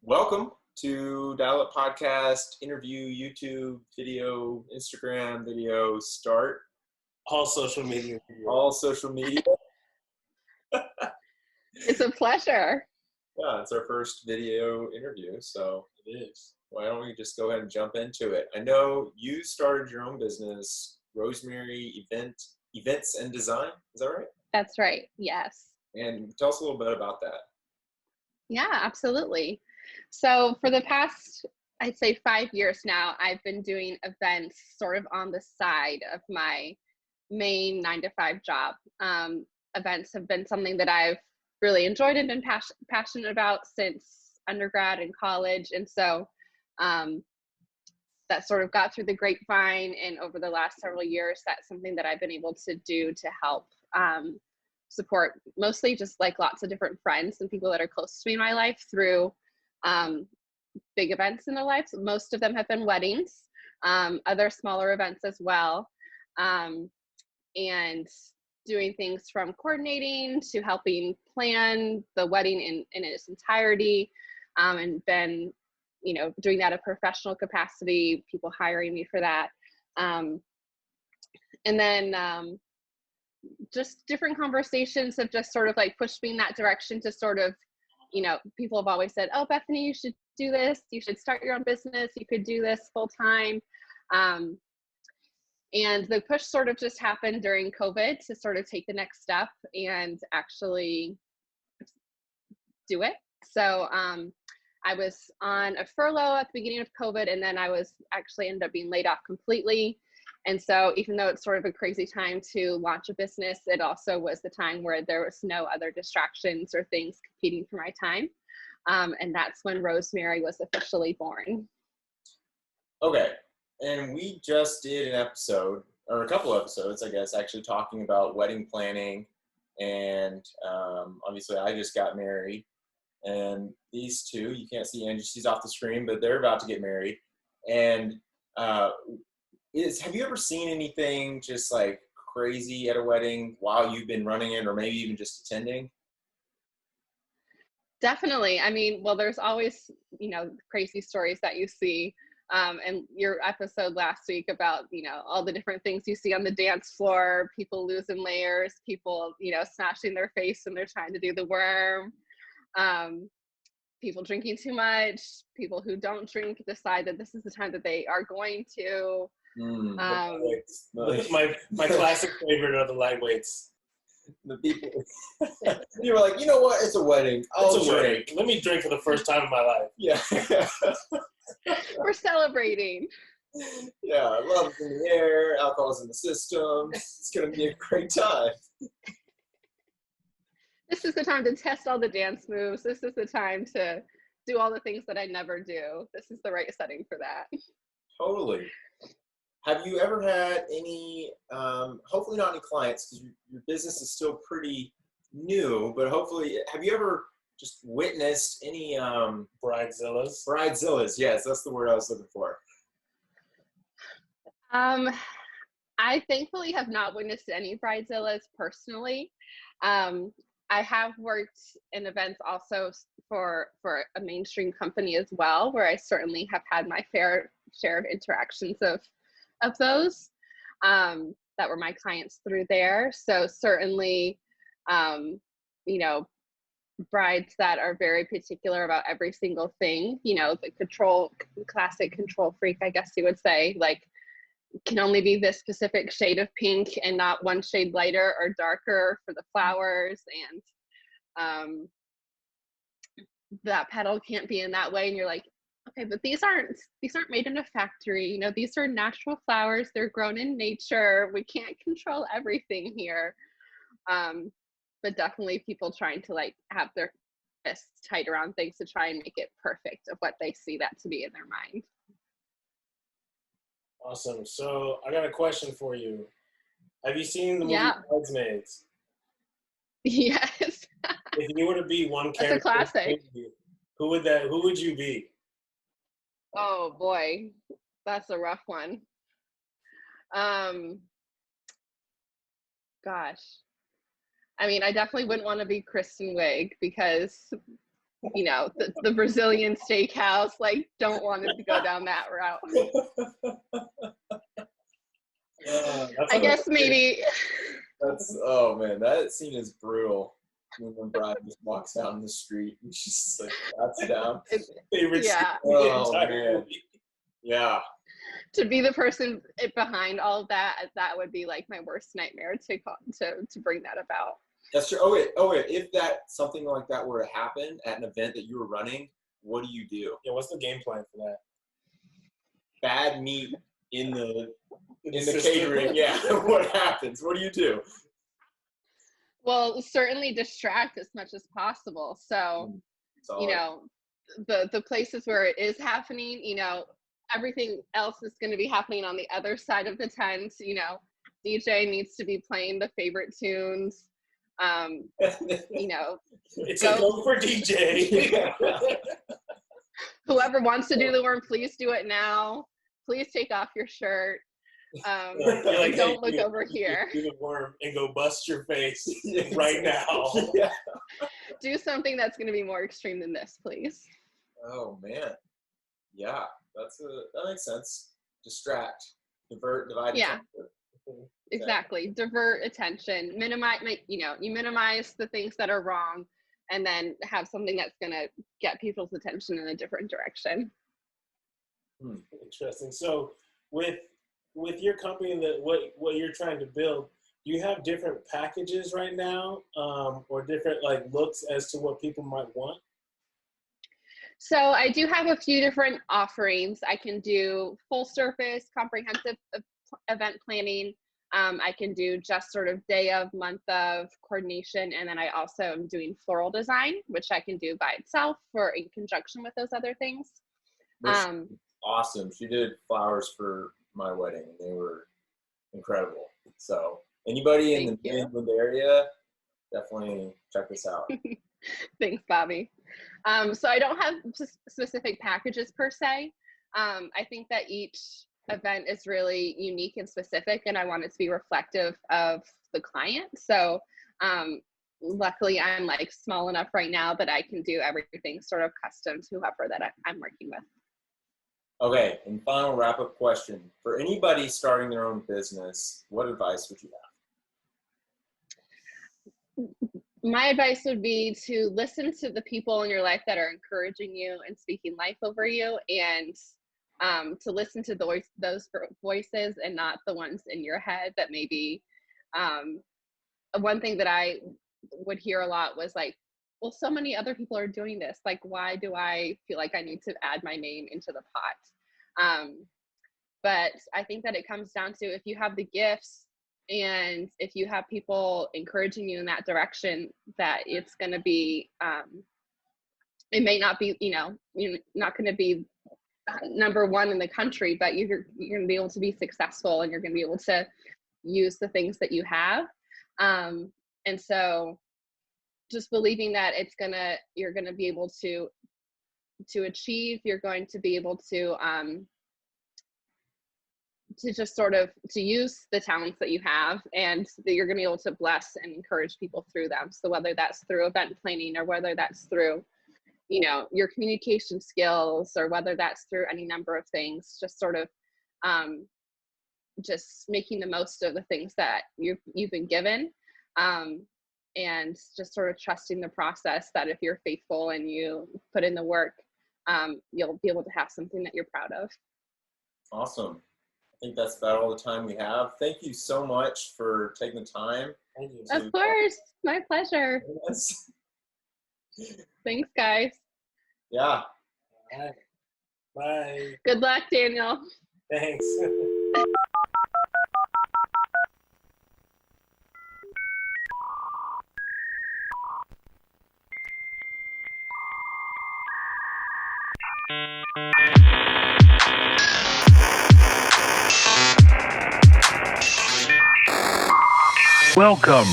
Welcome to Dial Up Podcast, interview, YouTube, video, Instagram video, start. All social media. All social media. It's a pleasure. Yeah, it's our first video interview, so It is. why don't we just go ahead and jump into it? I know you started your own business, Rosemary Events and Design. Is that right? That's right. Yes. And tell us a little bit about that. Yeah, absolutely. So for the past, I'd say 5 years now, I've been doing events sort of on the side of my main 9-to-5 job. Events have been something that I've really enjoyed and been passionate about since undergrad and college. And so that sort of got through the grapevine. And over the last several years, that's something that I've been able to do to help support mostly just like lots of different friends and people that are close to me in my life through big events in their lives. Most of them have been weddings, other smaller events as well, and doing things from coordinating to helping plan the wedding in its entirety, and then, you know, doing that in a professional capacity, people hiring me for that. And then just different conversations have just sort of like pushed me in that direction to sort of, you know, people have always said, oh, Bethany, you should do this. You should start your own business. You could do this full time. And the push sort of just happened during COVID to sort of take the next step and actually do it. So I was on a furlough at the beginning of COVID, and then I was actually ended up being laid off completely. And so even though it's sort of a crazy time to launch a business, it also was the time where there was no other distractions or things competing for my time. And that's when Rosemary was officially born. Okay, and we just did an episode, or a couple episodes, I guess, actually talking about wedding planning. And obviously I just got married. And these two, you can't see Angie, she's off the screen, but they're about to get married. And have you ever seen anything just like crazy at a wedding while you've been running it, or maybe even just attending? Definitely. I mean, well, there's always, you know, crazy stories that you see. And your episode last week about, you know, all the different things you see on the dance floor, people losing layers, people, you know, smashing their face when they're trying to do the worm, people drinking too much, people who don't drink decide that this is the time that they are going to. My classic favorite are the lightweights. The people, you were like, you know what? It's a wedding. I'll drink. Let me drink for the first time in my life. Yeah. We're celebrating. Yeah, love's in the air, alcohol's in the system. It's going to be a great time. This is the time to test all the dance moves. This is the time to do all the things that I never do. This is the right setting for that. Totally. Have you ever had any, hopefully not any clients, because your business is still pretty new, but hopefully, have you ever just witnessed any Bridezillas? Bridezillas, yes, that's the word I was looking for. I thankfully have not witnessed any Bridezillas personally. I have worked in events also for a mainstream company as well, where I certainly have had my fair share of interactions of those that were my clients through there. So certainly, you know, brides that are very particular about every single thing, you know, the classic control freak, I guess you would say, like, can only be this specific shade of pink and not one shade lighter or darker for the flowers, and that petal can't be in that way, and you're like, okay, but these aren't made in a factory, you know, these are natural flowers, they're grown in nature, we can't control everything here. But definitely people trying to like have their fists tight around things to try and make it perfect of what they see that to be in their mind. Awesome. So I got a question for you. Have you seen the movie Bridesmaids? Yes. If you were to be one character, that's a classic. Who would you be? Oh boy, that's a rough one. Gosh. I mean, I definitely wouldn't want to be Kristen Wiig because the Brazilian steakhouse. Like, don't want it to go down that route. I guess maybe. Oh man, that scene is brutal. When the bride just walks down the street and she's just like that's down. Yeah. Oh man. Yeah. To be the person behind all of that would be like my worst nightmare to bring that about. That's true. Oh wait. If something like that were to happen at an event that you were running, what do you do? Yeah, what's the game plan for that? Bad meat in the catering. Yeah. What happens? What do you do? Well, certainly distract as much as possible. So, the places where it is happening, everything else is going to be happening on the other side of the tent. DJ needs to be playing the favorite tunes. It's a go for DJ. Whoever wants to do the worm, please do it now. Please take off your shirt. Don't look over here. Do the worm and go bust your face right now. Yeah. Do something that's going to be more extreme than this, please. Oh man, yeah, that makes sense. Distract, divert, divide. Yeah, exactly. Divert attention. Minimize. You minimize the things that are wrong, and then have something that's going to get people's attention in a different direction. Interesting. So with your company and what you're trying to build, do you have different packages right now, or different looks as to what people might want? So I do have a few different offerings. I can do full service, comprehensive event planning. I can do just sort of day of, month of coordination, and then I also am doing floral design, which I can do by itself or in conjunction with those other things. Awesome. She did flowers for my wedding, and they were incredible. So anybody in the Midland area, definitely check this out. Thanks, Bobby. So I don't have specific packages per se. I think that each event is really unique and specific, and I want it to be reflective of the client. So luckily I'm small enough right now that I can do everything sort of custom to whoever that I'm working with. Okay, and final wrap-up question. For anybody starting their own business, what advice would you have? My advice would be to listen to the people in your life that are encouraging you and speaking life over you, and to listen to those voices and not the ones in your head that maybe, one thing that I would hear a lot was well, so many other people are doing this. Why do I feel like I need to add my name into the pot? But I think that it comes down to, if you have the gifts and if you have people encouraging you in that direction, that it's going to be, it may not be, you're not going to be number one in the country, but you're going to be able to be successful, and you're going to be able to use the things that you have. And so just believing that you're going to be able to achieve, you're going to be able to just sort of to use the talents that you have, and that you're going to be able to bless and encourage people through them. So whether that's through event planning, or whether that's through, your communication skills, or whether that's through any number of things, just sort of just making the most of the things that you've been given. And just sort of trusting the process, that if you're faithful and you put in the work, you'll be able to have something that you're proud of. Awesome. I think that's about all the time we have. Thank you so much for taking the time. Thank you. Of course. My pleasure. Yes. Thanks, guys. Yeah. All right. Bye. Good luck, Daniel. Thanks. Welcome